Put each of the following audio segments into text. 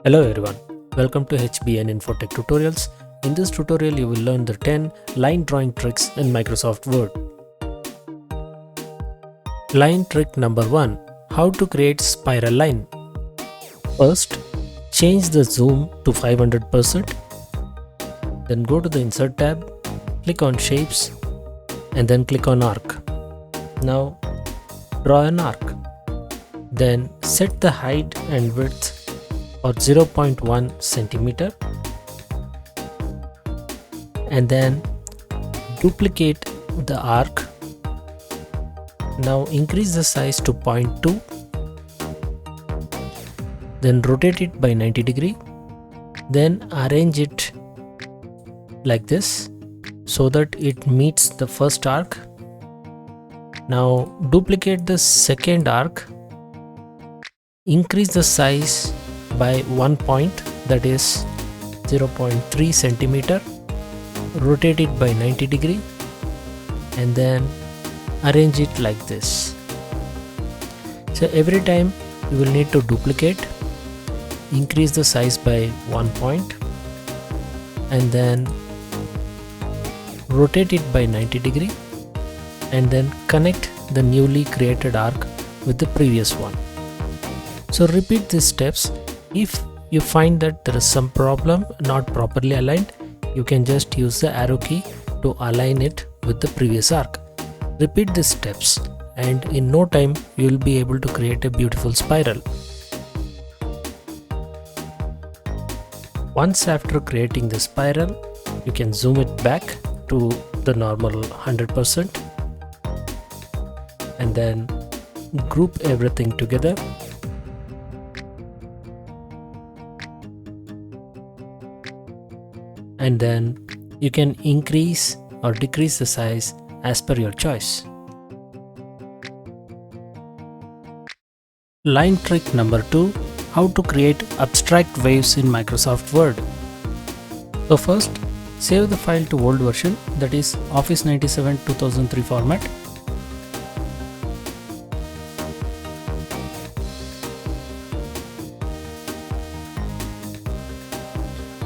Hello everyone, welcome to HBN Infotech Tutorials. In this tutorial you will learn the 10 line drawing tricks in Microsoft Word. Line trick number 1. How to create spiral line. First, change the zoom to 500%. Then go to the Insert tab, click on Shapes and then click on Arc. Now draw an arc. Then set the height and width for 0.1 centimeter and then duplicate the arc. Now increase the size to 0.2, then rotate it by 90 degree, then arrange it like this so that it meets the first arc. Now duplicate the second arc, increase the size by 1 point, that is 0.3 centimeter, rotate it by 90 degree and then arrange it like this. So every time you will need to duplicate, increase the size by 1 point and then rotate it by 90 degree and then connect the newly created arc with the previous one. So repeat these steps. If you find that there is some problem not properly aligned, you can just use the arrow key to align it with the previous arc. Repeat these steps and in no time you will be able to create a beautiful spiral. Once after creating the spiral, you can zoom it back to the normal 100% and then group everything together. And then you can increase or decrease the size as per your choice. Line trick number 2. How to create abstract waves in Microsoft Word. So first, save the file to old version, that is Office 97 2003 format.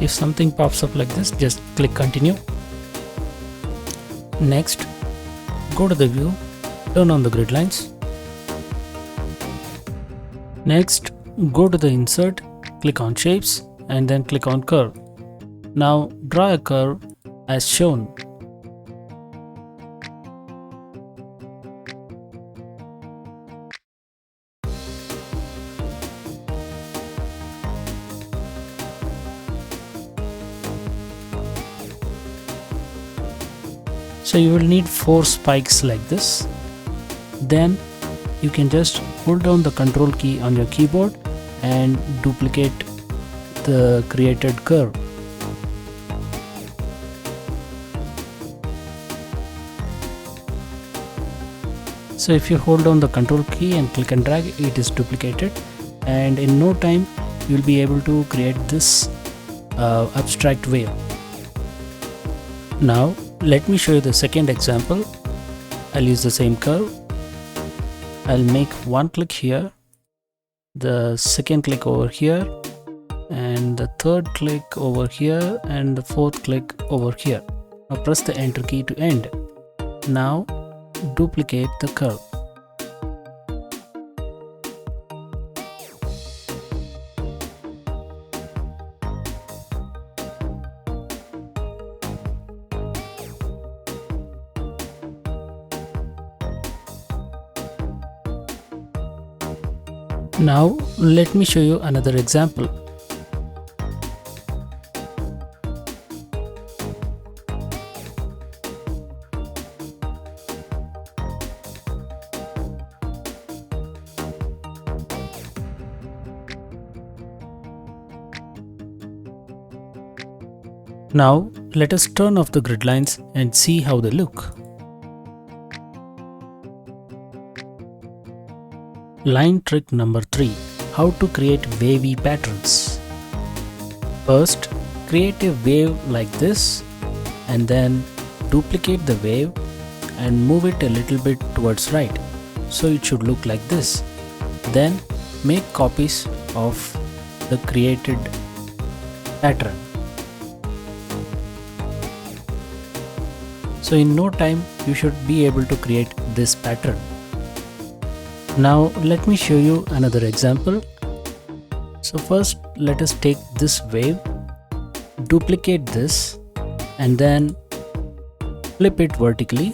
If something pops up like this, just click continue. Next, go to the view, turn on the grid lines. Next, go to the insert, click on shapes and then click on curve. Now draw a curve as shown. So you will need 4 spikes like this. Then you can just hold down the control key on your keyboard and duplicate the created curve. So if you hold down the control key and click and drag, it is duplicated and in no time you will be able to create this abstract wave. Now let me show you the second example. I'll use the same curve. I'll make one click here, the second click over here, and the third click over here, and the fourth click over here. Now press the enter key to end. Now duplicate the curve. Now let me show you another example. Now let us turn off the grid lines and see how they look. Line trick number 3. How to create wavy patterns. First, create a wave like this and then duplicate the wave and move it a little bit towards right. So it should look like this. Then make copies of the created pattern. So in no time you should be able to create this pattern. Now let me show you another example. So first let us take this wave, duplicate this and then flip it vertically,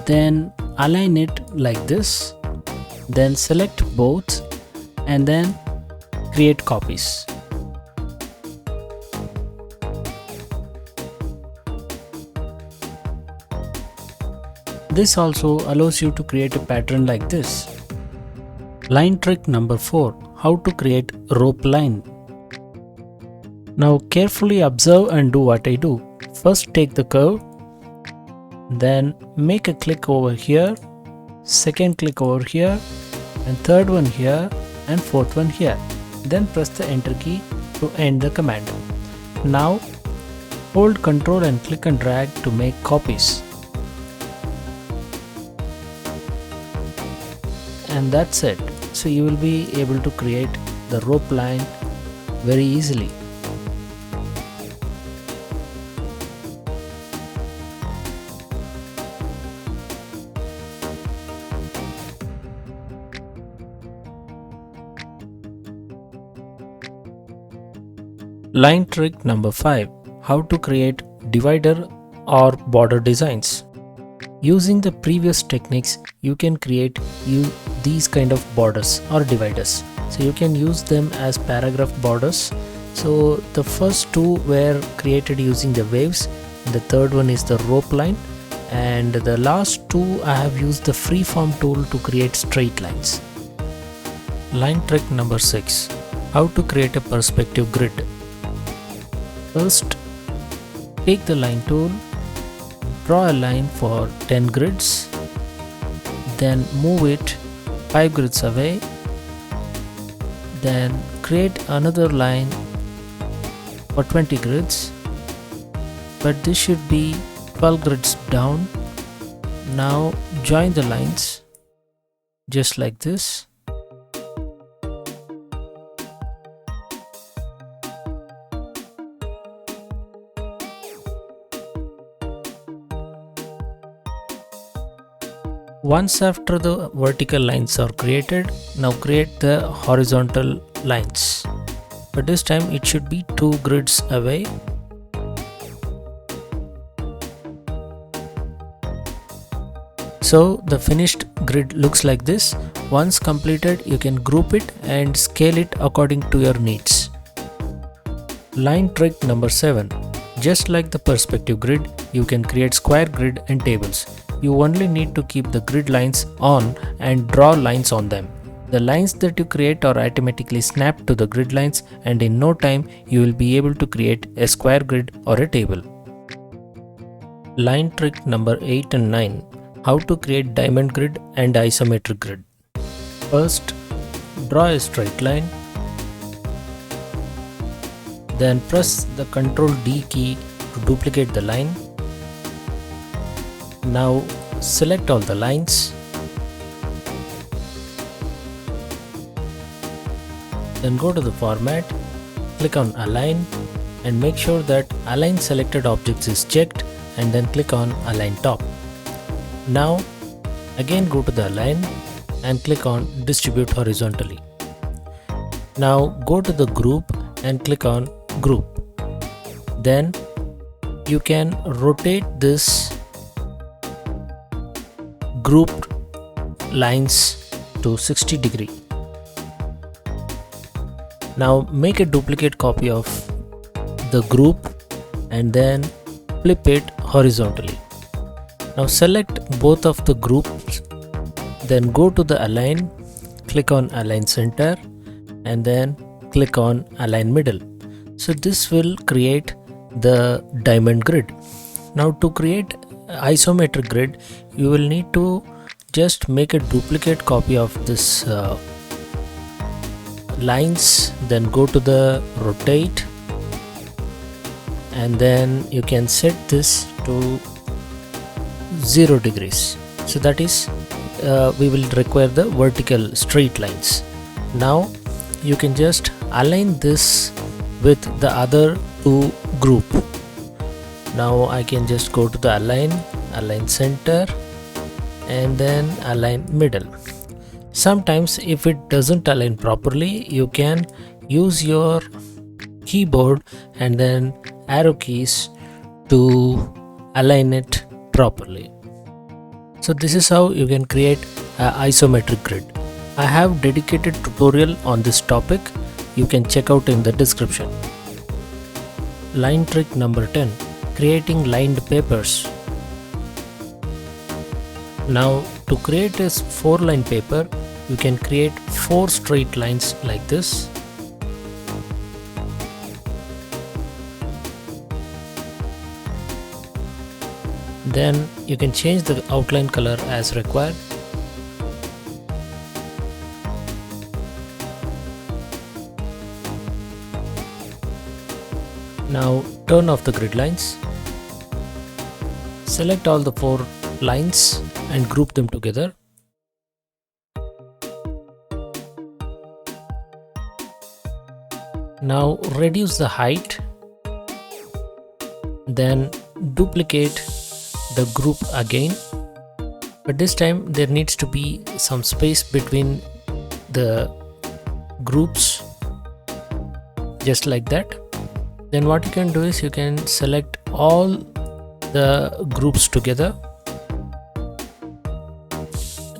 then align it like this, then select both and then create copies. This also allows you to create a pattern like this. Line trick number 4. How to create rope line. Now carefully observe and do what I do. First take the curve, then make a click over here, second click over here, and third one here, and fourth one here. Then press the enter key to end the command. Now hold Ctrl and click and drag to make copies. And that's it. So you will be able to create the rope line very easily. Line trick number 5. How to create divider or border designs. Using the previous techniques, you can create these kind of borders or dividers. So you can use them as paragraph borders. So the first two were created using the waves, the third one is the rope line, and the last two I have used the freeform tool to create straight lines. Line trick number 6. How to create a perspective grid. First, take the line tool, draw a line for 10 grids, then move it 5 grids away, then create another line for 20 grids, but this should be 12 grids down. Now join the lines just like this. Once after the vertical lines are created, now create the horizontal lines. But this time it should be 2 grids away. So the finished grid looks like this. Once completed, you can group it and scale it according to your needs. Line trick number 7. Just like the perspective grid, you can create square grid and tables. You only need to keep the grid lines on and draw lines on them. The lines that you create are automatically snapped to the grid lines, and in no time you will be able to create a square grid or a table. Line trick number 8 and 9. How to create diamond grid and isometric grid. First, draw a straight line. Then press the Ctrl D key to duplicate the line. Now select all the lines. Then go to the format, click on align and make sure that align selected objects is checked, and then click on align top. Now again go to the align and click on distribute horizontally. Now go to the group and click on group. Then you can rotate this grouped lines to 60 degrees. Now make a duplicate copy of the group and then flip it horizontally. Now select both of the groups, then go to the align, click on align center and then click on align middle. So this will create the diamond grid. Now to create isometric grid, you will need to just make a duplicate copy of this lines, then go to the rotate and then you can set this to 0 degrees. So that is we will require the vertical straight lines. Now you can just align this with the other two group. Now I can just go to the align center, and then align middle. Sometimes if it doesn't align properly, you can use your keyboard and then arrow keys to align it properly. So this is how you can create an isometric grid. I have dedicated tutorial on this topic, you can check out in the description. Line trick number 10, creating lined papers. Now to create this 4-line paper, you can create 4 straight lines like this. Then you can change the outline color as required. Now turn off the grid lines. Select all the 4 lines and group them together. Now reduce the height. Then duplicate the group again, but this time there needs to be some space between the groups, just like that. Then what you can do is you can select all the groups together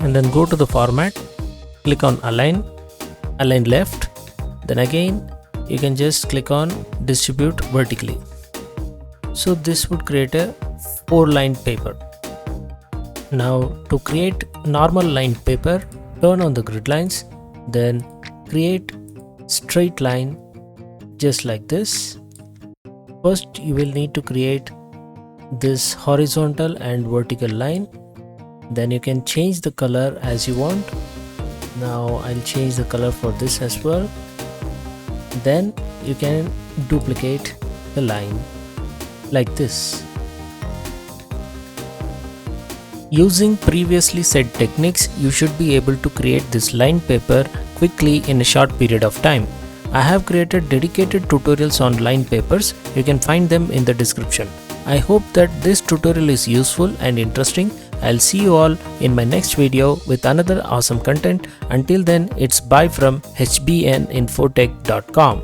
and then go to the format, click on align left, then again you can just click on distribute vertically. So this would create a 4-line paper. Now to create normal lined paper, turn on the grid lines, then create straight line just like this. First you will need to create this horizontal and vertical line. Then you can change the color as you want. Now I'll change the color for this as well. Then you can duplicate the line like this. Using previously said techniques, you should be able to create this line paper quickly in a short period of time. I have created dedicated tutorials on line papers. You can find them in the description. I hope that this tutorial is useful and interesting. I'll see you all in my next video with another awesome content. Until then, it's bye from hbninfotech.com.